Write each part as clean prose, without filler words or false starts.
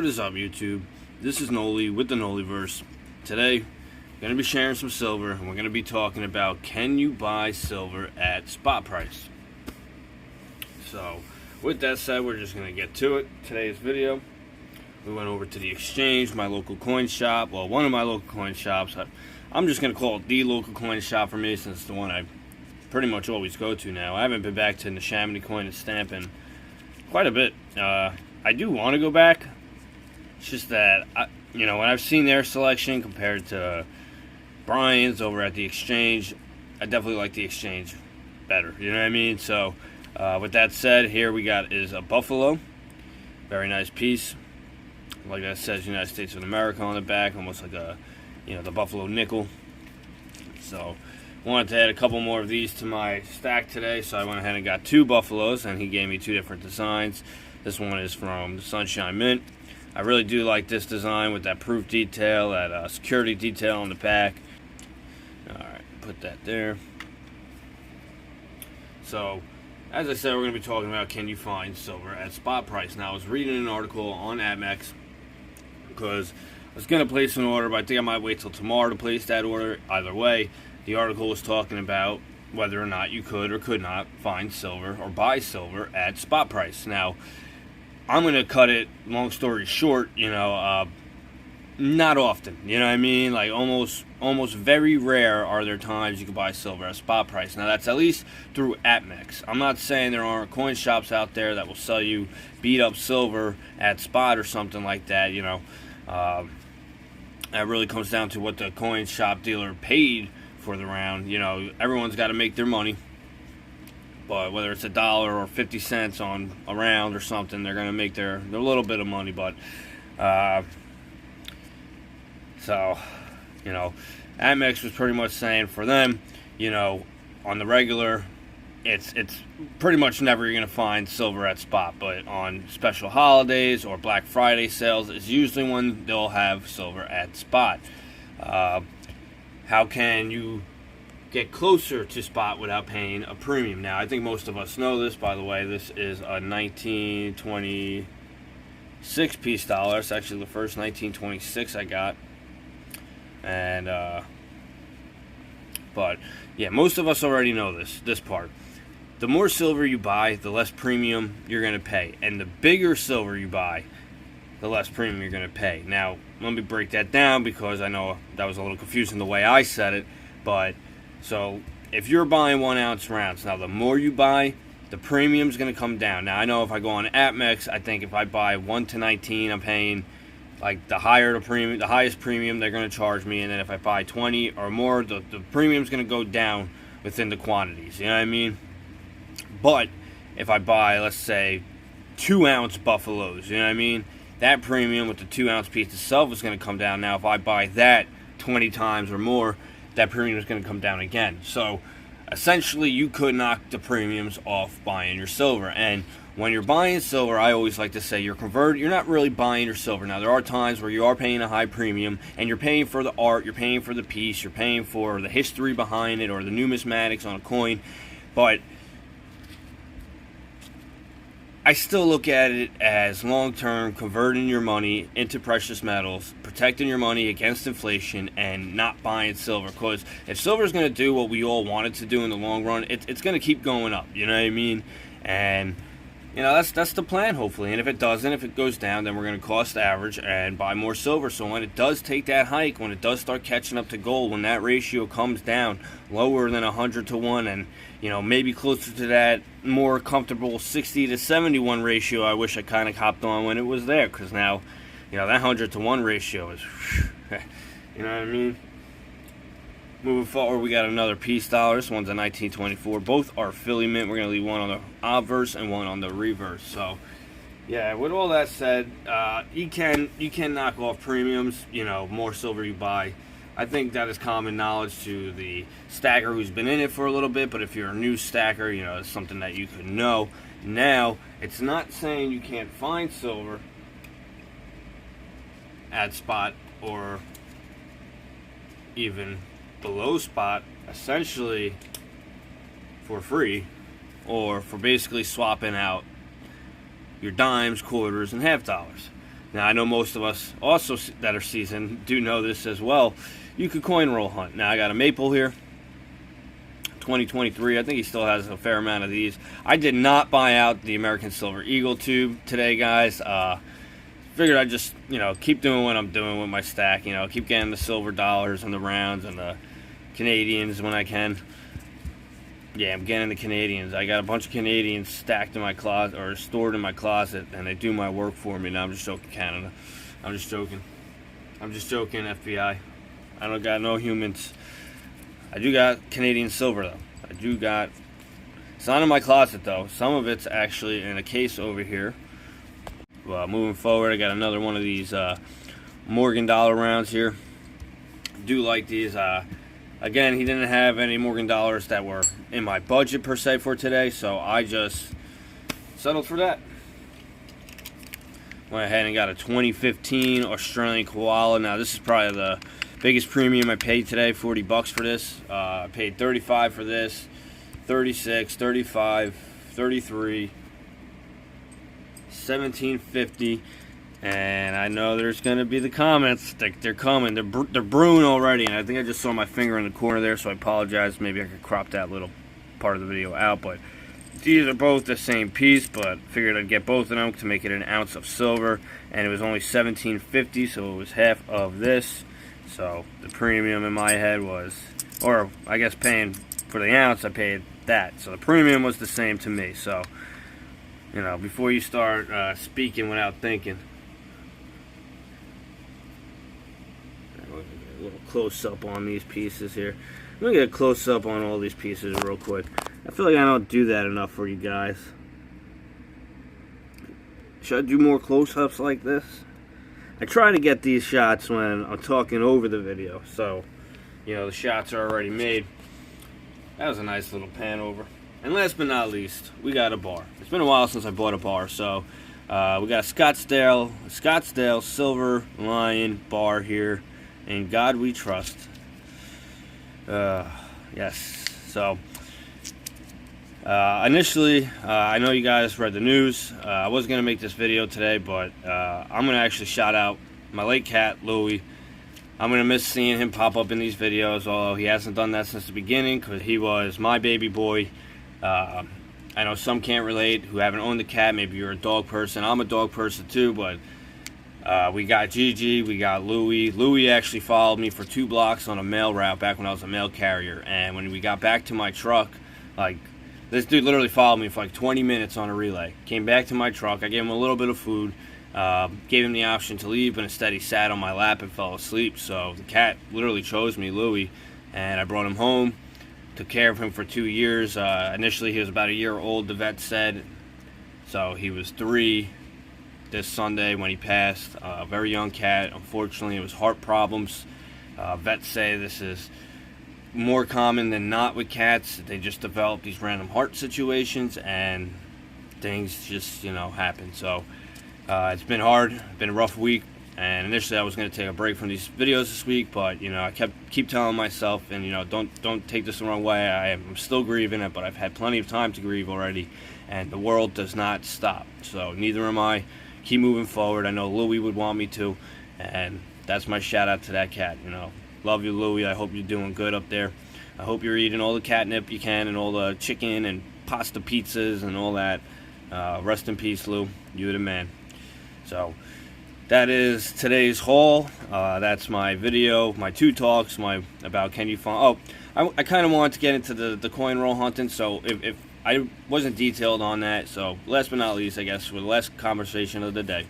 What is up, YouTube? This is Louie with the Nolieverse. Today, I'm going to be sharing some silver, and we're going to be talking about, can you buy silver at spot price? So, with that said, we're just going to get to it. Today's video, we went over to the exchange, my local coin shop. Well, one of my local coin shops. I'm just going to call it the local coin shop for me, since it's the one I pretty much always go to now. I haven't been back to the Chamonix coin and stamp in quite a bit. I do want to go back. It's just that, when I've seen their selection compared to Brian's over at the exchange, I definitely like the exchange better. You know what I mean? So, with that said, here we got is a Buffalo. Very nice piece. Like that says United States of America on the back, almost like a, the Buffalo nickel. So, wanted to add a couple more of these to my stack today, so I went ahead and got two Buffaloes, and he gave me two different designs. This one is from the Sunshine Mint. I really do like this design with that proof detail, that security detail on the back. Alright, put that there. So, as I said, we're going to be talking about, can you find silver at spot price. Now, I was reading an article on APMEX because I was going to place an order, but I think I might wait till tomorrow to place that order. Either way, the article was talking about whether or not you could or could not find silver or buy silver at spot price. Now, I'm going to cut it, long story short, not often. You know what I mean? Like, almost very rare are there times you can buy silver at spot price. Now, that's at least through APMEX. I'm not saying there aren't coin shops out there that will sell you beat up silver at spot or something like that, That really comes down to what the coin shop dealer paid for the round. Everyone's got to make their money. But whether it's $1 or 50 cents on a round or something, they're going to make their little bit of money. But, APMEX was pretty much saying for them, on the regular, it's pretty much never you're going to find silver at spot. But on special holidays or Black Friday sales is usually when they'll have silver at spot. How can you get closer to spot without paying a premium? Now, I think most of us know this, by the way. This is a 1926 piece dollar. It's actually the first 1926 I got. And, but, yeah, most of us already know this part. The more silver you buy, the less premium you're going to pay. And the bigger silver you buy, the less premium you're going to pay. Now, let me break that down, because I know that was a little confusing the way I said it. But, so, if you're buying 1 ounce rounds, now the more you buy, the premium's going to come down. Now, I know if I go on APMEX, I think if I buy 1 to 19, I'm paying, like, the highest premium they're going to charge me. And then if I buy 20 or more, the premium's going to go down within the quantities. You know what I mean? But if I buy, let's say, 2 ounce Buffaloes, you know what I mean? That premium with the 2 ounce piece itself is going to come down. Now, if I buy that 20 times or more, that premium is going to come down again. So, essentially, you could knock the premiums off buying your silver. And when you're buying silver, I always like to say you're not really buying your silver. Now, there are times where you are paying a high premium, and you're paying for the art, you're paying for the piece, you're paying for the history behind it, or the numismatics on a coin. But I still look at it as long-term converting your money into precious metals, protecting your money against inflation, and not buying silver. Because if silver is going to do what we all want it to do in the long run, it's going to keep going up. You know what I mean? And that's the plan, hopefully. And if it doesn't, if it goes down, then we're going to cost average and buy more silver. So when it does take that hike, when it does start catching up to gold, when that ratio comes down lower than 100 to 1, and maybe closer to that more comfortable 60 to 71 ratio, I wish I kind of hopped on when it was there, because now, that 100 to 1 ratio is, you know what I mean? Moving forward, we got another piece dollar. This one's a 1924. Both are Philly Mint. We're going to leave one on the obverse and one on the reverse. So, yeah, with all that said, you can knock off premiums, more silver you buy. I think that is common knowledge to the stacker who's been in it for a little bit, but if you're a new stacker, it's something that you could know. Now, it's not saying you can't find silver at spot or even below spot, essentially for free, or for basically swapping out your dimes, quarters, and half dollars. Now, I know most of us also that are seasoned do know this as well. You could coin roll hunt. Now, I got a maple here, 2023. I think he still has a fair amount of these. I did not buy out the American Silver Eagle tube today, guys. Figured I'd just, keep doing what I'm doing with my stack. Keep getting the silver dollars and the rounds and the Canadians when I can. Yeah, I'm getting the Canadians. I got a bunch of Canadians stacked in my closet, or stored in my closet, and they do my work for me. Now, I'm just joking, Canada. I'm just joking, FBI. I don't got no humans. I do got Canadian silver, though. It's not in my closet, though. Some of it's actually in a case over here. Well, moving forward, I got another one of these Morgan dollar rounds here. I do like these. Again, he didn't have any Morgan dollars that were in my budget per se for today, so I just settled for that. Went ahead and got a 2015 Australian koala. Now, this is probably the biggest premium I paid today, $40 for this. I paid $35 for this, $36, $35, $33, $17.50. And I know there's going to be the comments. They're coming. They're brewing already. And I think I just saw my finger in the corner there, so I apologize. Maybe I could crop that little part of the video out. But these are both the same piece, but figured I'd get both of them to make it an ounce of silver. And it was only $17.50, so it was half of this. So the premium in my head was, or I guess paying for the ounce, I paid that. So the premium was the same to me. So, before you start speaking without thinking. A little close up on these pieces here. I'm gonna get a close up on all these pieces real quick. I feel like I don't do that enough for you guys. Should I do more close ups like this? I try to get these shots when I'm talking over the video, so the shots are already made. That was a nice little pan over. And last but not least, we got a bar. It's been a while since I bought a bar, so we got a Scottsdale Silver Lion bar here. In God we trust. Yes. So, initially, I know you guys read the news. I was going to make this video today, but I'm going to actually shout out my late cat, Louie. I'm going to miss seeing him pop up in these videos, although he hasn't done that since the beginning, because he was my baby boy. I know some can't relate who haven't owned a cat. Maybe you're a dog person. I'm a dog person too, but we got Gigi, we got Louie. Louie actually followed me for 2 blocks on a mail route back when I was a mail carrier. And when we got back to my truck, this dude literally followed me for 20 minutes on a relay. Came back to my truck, I gave him a little bit of food, gave him the option to leave, but instead he sat on my lap and fell asleep. So the cat literally chose me, Louie, and I brought him home, took care of him for 2 years. Initially he was about a year old, the vet said, so he was 3 this Sunday when he passed. A very young cat. Unfortunately, it was heart problems. Vets say this is more common than not with cats. They just develop these random heart situations and things just, happen. So it's been hard. It's been a rough week. And initially I was going to take a break from these videos this week, but I keep telling myself, and don't take this the wrong way. I'm still grieving it, but I've had plenty of time to grieve already, and the world does not stop. So neither am I. Keep moving forward. I know Louie would want me to, and that's my shout out to that cat. Love you, Louie. I hope you're doing good up there. I hope you're eating all the catnip you can and all the chicken and pasta pizzas and all that. Rest in peace, Lou. You're the man. So that is today's haul. That's my video, my 2 talks, about can you find. Oh, I kind of wanted to get into the coin roll hunting. So if I wasn't detailed on that, so last but not least, I guess, with the last conversation of the day.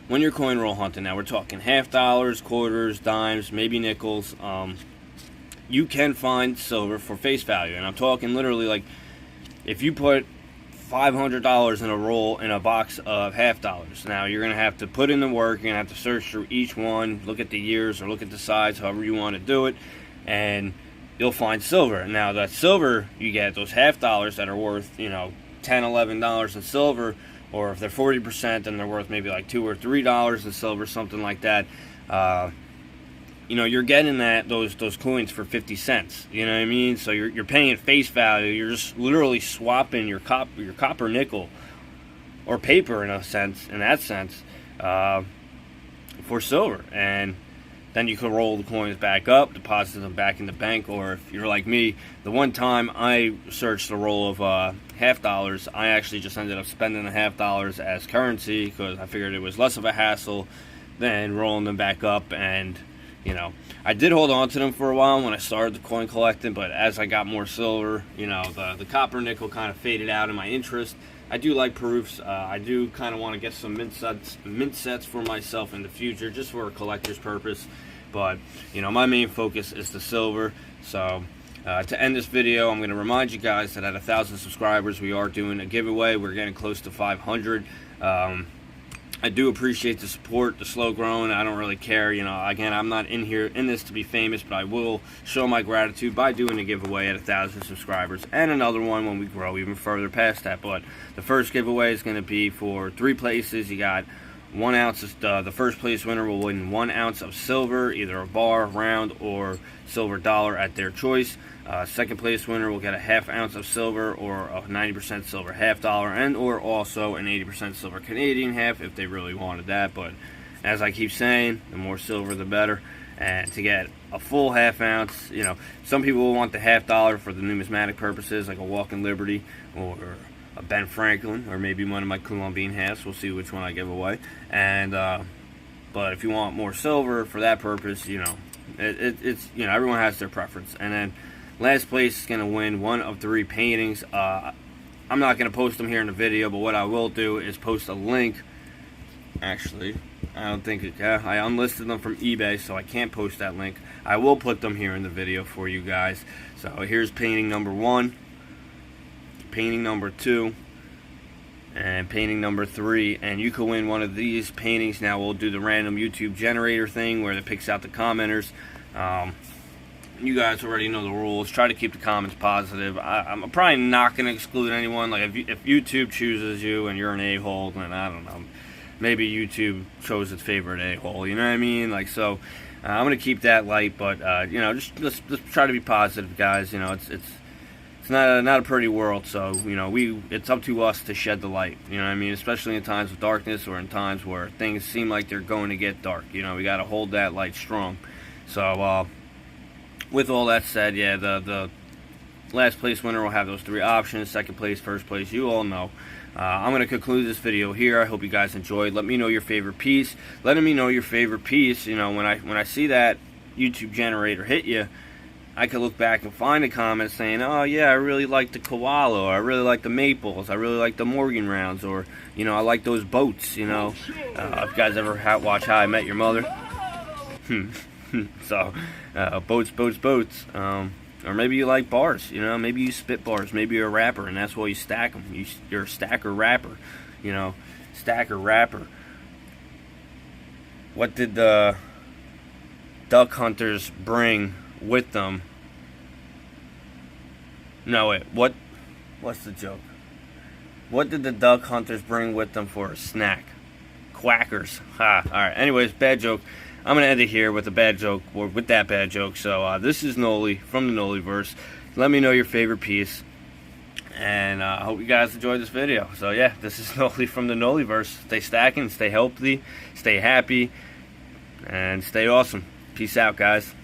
When you're coin roll hunting, now we're talking half dollars, quarters, dimes, maybe nickels. You can find silver for face value, and I'm talking literally if you put $500 in a roll in a box of half dollars. Now you're gonna have to put in the work. You're gonna have to search through each one, look at the years or look at the size, however you want to do it, and you'll find silver. Now that silver you get, those half dollars that are worth $10, $11 in silver, or if they're 40%, then they're worth maybe $2 or $3 in silver, something like that. You're getting those coins for 50 cents. You know what I mean? So you're paying at face value. You're just literally swapping your copper nickel or paper in that sense, for silver, and then you can roll the coins back up, deposit them back in the bank, or if you're like me, the one time I searched a roll of $half, I actually just ended up spending the $half as currency because I figured it was less of a hassle than rolling them back up. And you know, I did hold on to them for a while when I started the coin collecting, but as I got more silver, you know, the copper nickel kind of faded out in my interest. I do like proofs. I do kind of want to get some mint sets for myself in the future, just for a collector's purpose. But you know, my main focus is the silver. So to end this video, I'm going to remind you guys that at 1,000 subscribers, we are doing a giveaway. We're getting close to 500. I do appreciate the support, the slow growing. I don't really care. You know, again, I'm not in this to be famous, but I will show my gratitude by doing a giveaway at 1,000 subscribers, and another one when we grow even further past that. But the first giveaway is going to be for 3 places. You got 1 ounce of, the first place winner will win 1 ounce of silver, either a bar, round, or silver dollar at their choice. Second place winner will get a ½ ounce of silver, or a 90% silver $half, and or also an 80% silver Canadian half if they really wanted that. But as I keep saying, the more silver the better. And to get a full ½ ounce, you know, some people will want the $half for the numismatic purposes, like a Walking Liberty or a Ben Franklin, or maybe one of my Colombine halves. We'll see which one I give away. And but if you want more silver for that purpose, you know, it's you know, everyone has their preference. And then last place is going to win 1 of 3 paintings. I'm not going to post them here in the video, but what I will do is post a link. Actually, I don't think I unlisted them from eBay, so I can't post that link. I will put them here in the video for you guys. So here's painting number 1, painting number 2, and painting number 3, and you can win one of these paintings. Now we'll do the random YouTube generator thing where it picks out the commenters. You guys already know the rules. Try to keep the comments positive. I'm probably not going to exclude anyone. Like if YouTube chooses you and you're an a-hole, then I don't know. Maybe YouTube chose its favorite a-hole. You know what I mean? Like, so I'm going to keep that light, but you know, just try to be positive, guys. You know, it's not a pretty world, so you know, it's up to us to shed the light. You know what I mean? Especially in times of darkness, or in times where things seem like they're going to get dark. You know, we got to hold that light strong. So with all that said, yeah, the last place winner will have those 3 options. Second place, first place, you all know. I'm going to conclude this video here. I hope you guys enjoyed. Let me know your favorite piece. Letting me know your favorite piece, you know, when I see that YouTube generator hit you, I could look back and find a comment saying, oh yeah, I really like the koala, or I really like the maples, I really like the Morgan rounds, or you know, I like those boats. You know, if you guys ever watch How I Met Your Mother, so boats. Or maybe you like bars, you know, maybe you spit bars, maybe you're a rapper and that's why you stack them. You're a stacker rapper, you know, stacker rapper. What did the duck hunters bring with them? No, wait, what's the joke? What did the duck hunters bring with them for a snack? Quackers. Ha. Alright, anyways, bad joke. I'm going to end it here with a bad joke, or with that bad joke. So this is Louie from the Louieverse. Let me know your favorite piece, and I hope you guys enjoyed this video. So yeah, this is Louie from the Louieverse. Stay stacking, stay healthy, stay happy, and stay awesome. Peace out, guys.